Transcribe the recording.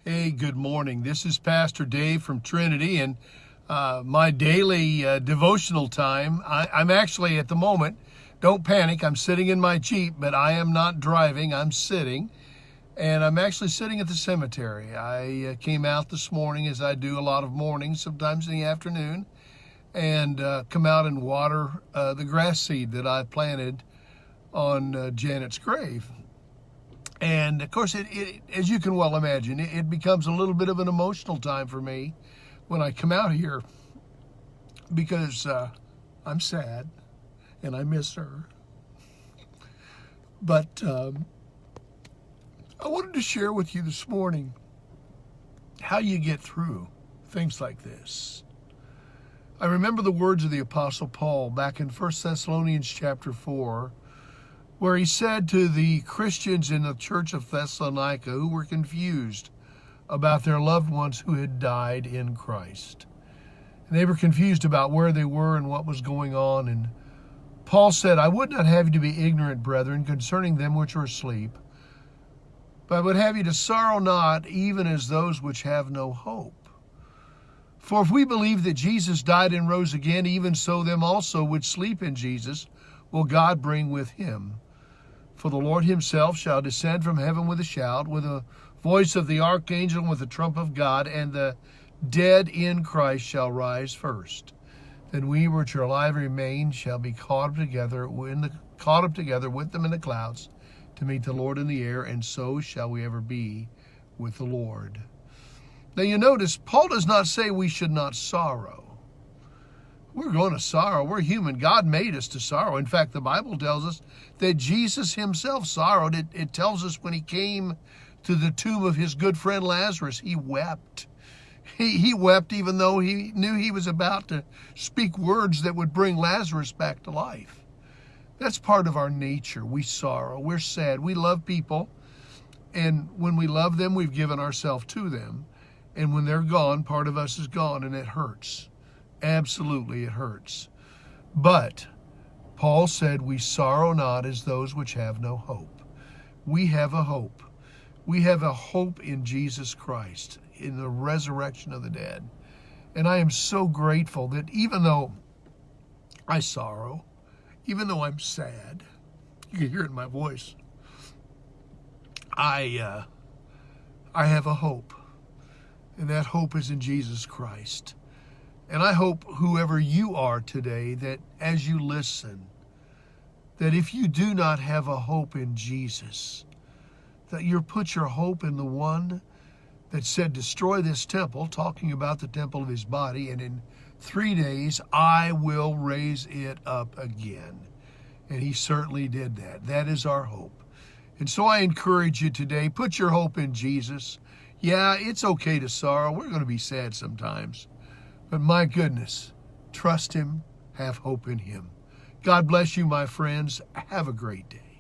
Hey, good morning. This is Pastor Dave from Trinity, and my daily devotional time. I'm actually at the moment, don't panic, I'm sitting in my Jeep, but I am not driving, I'm sitting, and I'm actually sitting at the cemetery. I came out this morning, as I do a lot of mornings, sometimes in the afternoon, and come out and water the grass seed that I planted on Janet's grave. And of course, as you can well imagine, it becomes a little bit of an emotional time for me when I come out here because I'm sad and I miss her. But I wanted to share with you this morning how you get through things like this. I remember the words of the Apostle Paul back in 1 Thessalonians chapter 4, where he said to the Christians in the church of Thessalonica who were confused about their loved ones who had died in Christ. And they were confused about where they were and what was going on. And Paul said, I would not have you to be ignorant, brethren, concerning them which are asleep, but I would have you to sorrow not, even as those which have no hope. For if we believe that Jesus died and rose again, even so them also which sleep in Jesus will God bring with him. For the Lord himself shall descend from heaven with a shout, with a voice of the archangel, and with the trump of God, and the dead in Christ shall rise first. Then we which are alive remain shall be caught up together with them in the clouds to meet the Lord in the air, and so shall we ever be with the Lord. Now you notice, Paul does not say we should not sorrow. We're going to sorrow. We're human. God made us to sorrow. In fact, the Bible tells us that Jesus himself sorrowed. It tells us when he came to the tomb of his good friend Lazarus, he wept. He wept even though he knew he was about to speak words that would bring Lazarus back to life. That's part of our nature. We sorrow. We're sad. We love people. And when we love them, we've given ourselves to them. And when they're gone, part of us is gone, and it hurts. Absolutely, it hurts. But Paul said, we sorrow not as those which have no hope. We have a hope. We have a hope in Jesus Christ, in the resurrection of the dead. And I am so grateful that even though I sorrow, even though I'm sad, you can hear it in my voice, I have a hope. And that hope is in Jesus Christ. And I hope whoever you are today, that as you listen, that if you do not have a hope in Jesus, that you put your hope in the one that said, destroy this temple, talking about the temple of his body, and in 3 days I will raise it up again. And he certainly did that. That is our hope. And so I encourage you today, put your hope in Jesus. Yeah, it's okay to sorrow. We're going to be sad sometimes. But my goodness, trust him, have hope in him. God bless you, my friends. Have a great day.